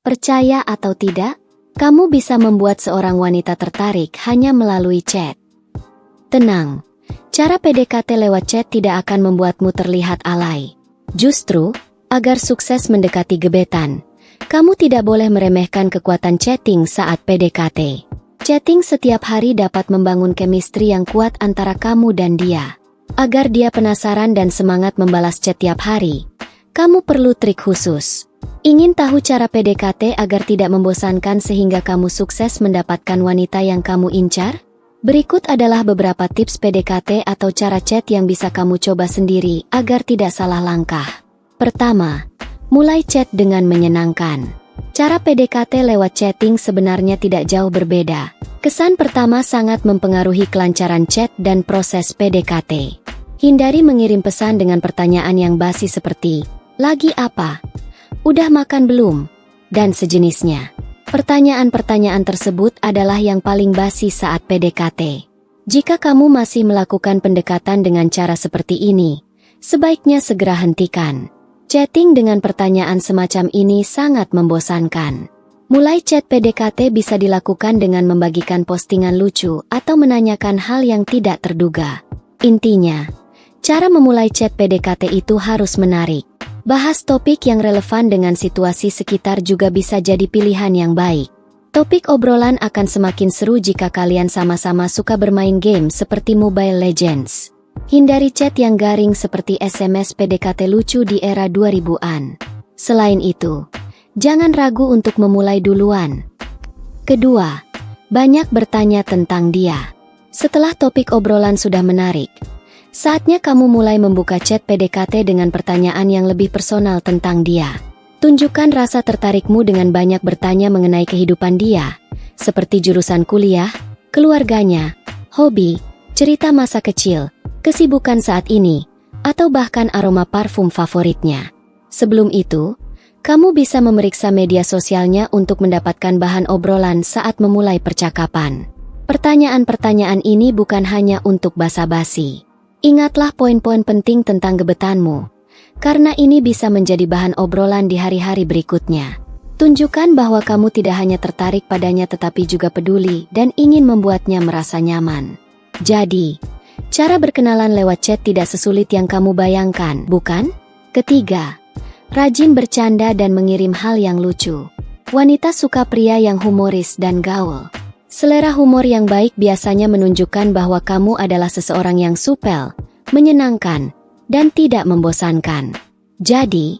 Percaya atau tidak, kamu bisa membuat seorang wanita tertarik hanya melalui chat. Tenang, cara PDKT lewat chat tidak akan membuatmu terlihat alay. Justru, agar sukses mendekati gebetan, kamu tidak boleh meremehkan kekuatan chatting saat PDKT. Chatting setiap hari dapat membangun chemistry yang kuat antara kamu dan dia. Agar dia penasaran dan semangat membalas chat tiap hari, kamu perlu trik khusus. Ingin tahu cara PDKT agar tidak membosankan sehingga kamu sukses mendapatkan wanita yang kamu incar? Berikut adalah beberapa tips PDKT atau cara chat yang bisa kamu coba sendiri agar tidak salah langkah. Pertama, mulai chat dengan menyenangkan. Cara PDKT lewat chatting sebenarnya tidak jauh berbeda. Kesan pertama sangat mempengaruhi kelancaran chat dan proses PDKT. Hindari mengirim pesan dengan pertanyaan yang basi seperti, "Lagi apa? Udah makan belum?" dan sejenisnya. Pertanyaan-pertanyaan tersebut adalah yang paling basi saat PDKT. Jika kamu masih melakukan pendekatan dengan cara seperti ini, sebaiknya segera hentikan. Chatting dengan pertanyaan semacam ini sangat membosankan. Mulai chat PDKT bisa dilakukan dengan membagikan postingan lucu atau menanyakan hal yang tidak terduga. Intinya, cara memulai chat PDKT itu harus menarik. Bahas topik yang relevan dengan situasi sekitar juga bisa jadi pilihan yang baik. Topik obrolan akan semakin seru jika kalian sama-sama suka bermain game seperti Mobile Legends. Hindari chat yang garing seperti SMS PDKT lucu di era 2000-an. Selain itu, jangan ragu untuk memulai duluan. Kedua, banyak bertanya tentang dia. Setelah topik obrolan sudah menarik, saatnya kamu mulai membuka chat PDKT dengan pertanyaan yang lebih personal tentang dia. Tunjukkan rasa tertarikmu dengan banyak bertanya mengenai kehidupan dia, seperti jurusan kuliah, keluarganya, hobi, cerita masa kecil, kesibukan saat ini, atau bahkan aroma parfum favoritnya. Sebelum itu, kamu bisa memeriksa media sosialnya untuk mendapatkan bahan obrolan saat memulai percakapan. Pertanyaan-pertanyaan ini bukan hanya untuk basa-basi. Ingatlah poin-poin penting tentang gebetanmu, karena ini bisa menjadi bahan obrolan di hari-hari berikutnya. Tunjukkan bahwa kamu tidak hanya tertarik padanya tetapi juga peduli dan ingin membuatnya merasa nyaman. Jadi, cara berkenalan lewat chat tidak sesulit yang kamu bayangkan, bukan? Ketiga, rajin bercanda dan mengirim hal yang lucu. Wanita suka pria yang humoris dan gaul. Selera humor yang baik biasanya menunjukkan bahwa kamu adalah seseorang yang supel, menyenangkan, dan tidak membosankan. Jadi,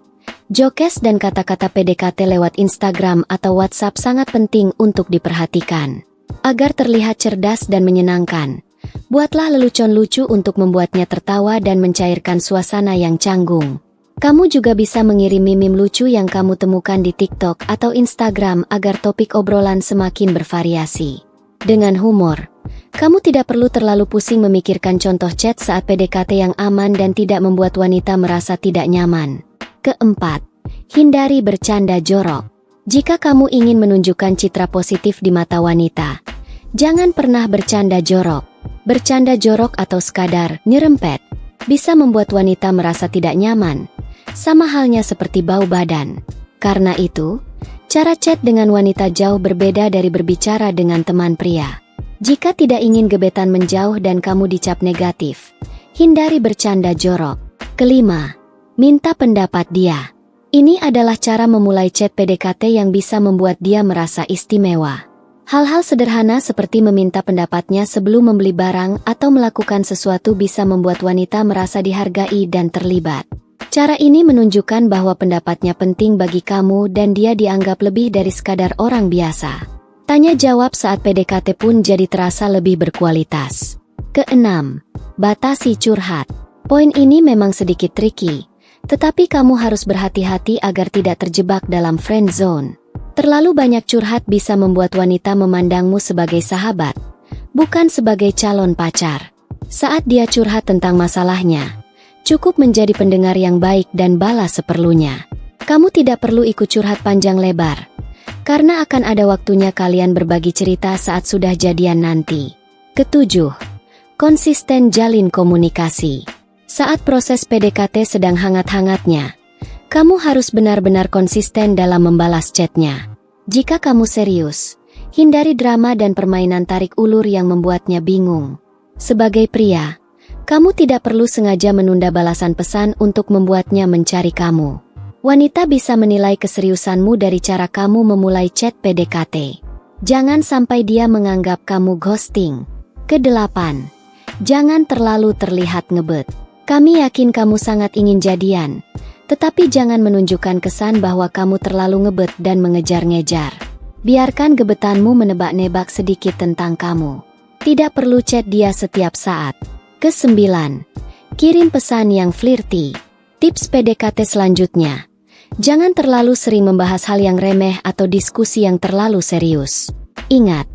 jokes dan kata-kata PDKT lewat Instagram atau WhatsApp sangat penting untuk diperhatikan. Agar terlihat cerdas dan menyenangkan, buatlah lelucon lucu untuk membuatnya tertawa dan mencairkan suasana yang canggung. Kamu juga bisa mengirim meme lucu yang kamu temukan di TikTok atau Instagram agar topik obrolan semakin bervariasi. Dengan humor, kamu tidak perlu terlalu pusing memikirkan contoh chat saat PDKT yang aman dan tidak membuat wanita merasa tidak nyaman. Keempat, hindari bercanda jorok. Jika kamu ingin menunjukkan citra positif di mata wanita, jangan pernah bercanda jorok. Bercanda jorok atau sekadar nyerempet bisa membuat wanita merasa tidak nyaman. Sama halnya seperti bau badan. Karena itu, cara chat dengan wanita jauh berbeda dari berbicara dengan teman pria. Jika tidak ingin gebetan menjauh dan kamu dicap negatif, hindari bercanda jorok. Kelima, minta pendapat dia. Ini adalah cara memulai chat PDKT yang bisa membuat dia merasa istimewa. Hal-hal sederhana seperti meminta pendapatnya sebelum membeli barang atau melakukan sesuatu bisa membuat wanita merasa dihargai dan terlibat. Cara ini menunjukkan bahwa pendapatnya penting bagi kamu dan dia dianggap lebih dari sekadar orang biasa. Tanya jawab saat PDKT pun jadi terasa lebih berkualitas. Keenam, batasi curhat. Poin ini memang sedikit tricky, tetapi kamu harus berhati-hati agar tidak terjebak dalam friend zone. Terlalu banyak curhat bisa membuat wanita memandangmu sebagai sahabat, bukan sebagai calon pacar. Saat dia curhat tentang masalahnya, cukup menjadi pendengar yang baik dan balas seperlunya. Kamu tidak perlu ikut curhat panjang lebar, karena akan ada waktunya kalian berbagi cerita saat sudah jadian nanti. Ketujuh, konsisten jalin komunikasi. Saat proses PDKT sedang hangat-hangatnya, kamu harus benar-benar konsisten dalam membalas chatnya. Jika kamu serius, hindari drama dan permainan tarik ulur yang membuatnya bingung. Sebagai pria, kamu tidak perlu sengaja menunda balasan pesan untuk membuatnya mencari kamu. Wanita bisa menilai keseriusanmu dari cara kamu memulai chat PDKT. Jangan sampai dia menganggap kamu ghosting. Kedelapan, jangan terlalu terlihat ngebet. Kami yakin kamu sangat ingin jadian, tetapi jangan menunjukkan kesan bahwa kamu terlalu ngebet dan mengejar-ngejar. Biarkan gebetanmu menebak-nebak sedikit tentang kamu. Tidak perlu chat dia setiap saat. Kesembilan, kirim pesan yang flirty. Tips PDKT selanjutnya. Jangan terlalu sering membahas hal yang remeh atau diskusi yang terlalu serius. Ingat,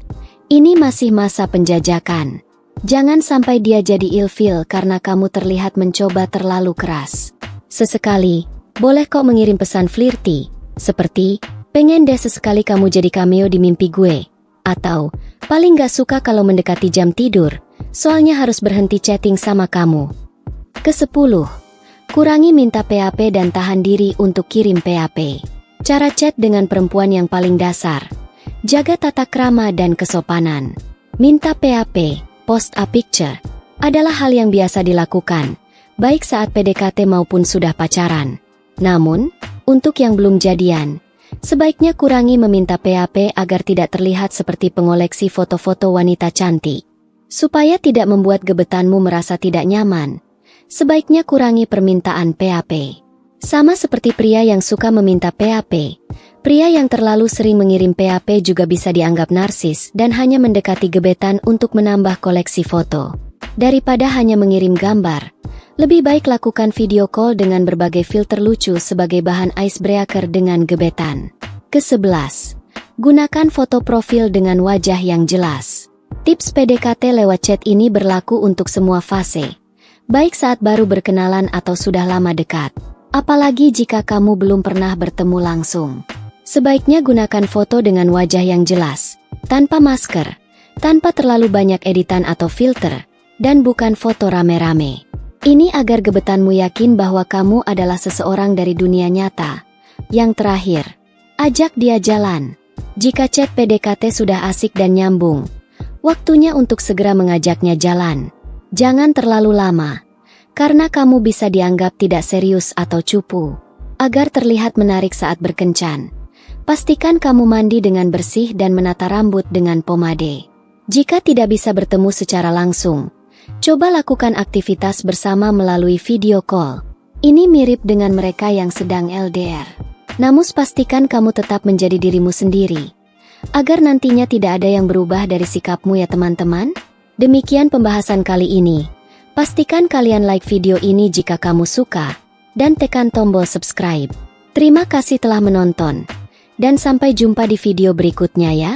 ini masih masa penjajakan. Jangan sampai dia jadi ilfil karena kamu terlihat mencoba terlalu keras. Sesekali, boleh kok mengirim pesan flirty, seperti, pengen deh sesekali kamu jadi cameo di mimpi gue. Atau, paling gak suka kalau mendekati jam tidur, soalnya harus berhenti chatting sama kamu. Kesepuluh, kurangi minta PHP dan tahan diri untuk kirim PHP. Cara chat dengan perempuan yang paling dasar. Jaga tata krama dan kesopanan. Minta PHP, post a picture, adalah hal yang biasa dilakukan, baik saat PDKT maupun sudah pacaran. Namun, untuk yang belum jadian, sebaiknya kurangi meminta PHP agar tidak terlihat seperti pengoleksi foto-foto wanita cantik. Supaya tidak membuat gebetanmu merasa tidak nyaman, sebaiknya kurangi permintaan PHP. Sama seperti pria yang suka meminta PHP, pria yang terlalu sering mengirim PHP juga bisa dianggap narsis dan hanya mendekati gebetan untuk menambah koleksi foto. Daripada hanya mengirim gambar, lebih baik lakukan video call dengan berbagai filter lucu sebagai bahan icebreaker dengan gebetan. Ke-11, gunakan foto profil dengan wajah yang jelas. Tips PDKT lewat chat ini berlaku untuk semua fase, baik saat baru berkenalan atau sudah lama dekat. Apalagi jika kamu belum pernah bertemu langsung. Sebaiknya gunakan foto dengan wajah yang jelas, tanpa masker, tanpa terlalu banyak editan atau filter, dan bukan foto rame-rame. Ini agar gebetanmu yakin bahwa kamu adalah seseorang dari dunia nyata. Yang terakhir, ajak dia jalan. Jika chat PDKT sudah asik dan nyambung, waktunya untuk segera mengajaknya jalan. Jangan terlalu lama, karena kamu bisa dianggap tidak serius atau cupu. Agar terlihat menarik saat berkencan, pastikan kamu mandi dengan bersih dan menata rambut dengan pomade. Jika tidak bisa bertemu secara langsung, coba lakukan aktivitas bersama melalui video call. Ini mirip dengan mereka yang sedang LDR. Namun pastikan kamu tetap menjadi dirimu sendiri, agar nantinya tidak ada yang berubah dari sikapmu ya teman-teman. Demikian pembahasan kali ini. Pastikan kalian like video ini jika kamu suka, dan tekan tombol subscribe. Terima kasih telah menonton, dan sampai jumpa di video berikutnya ya.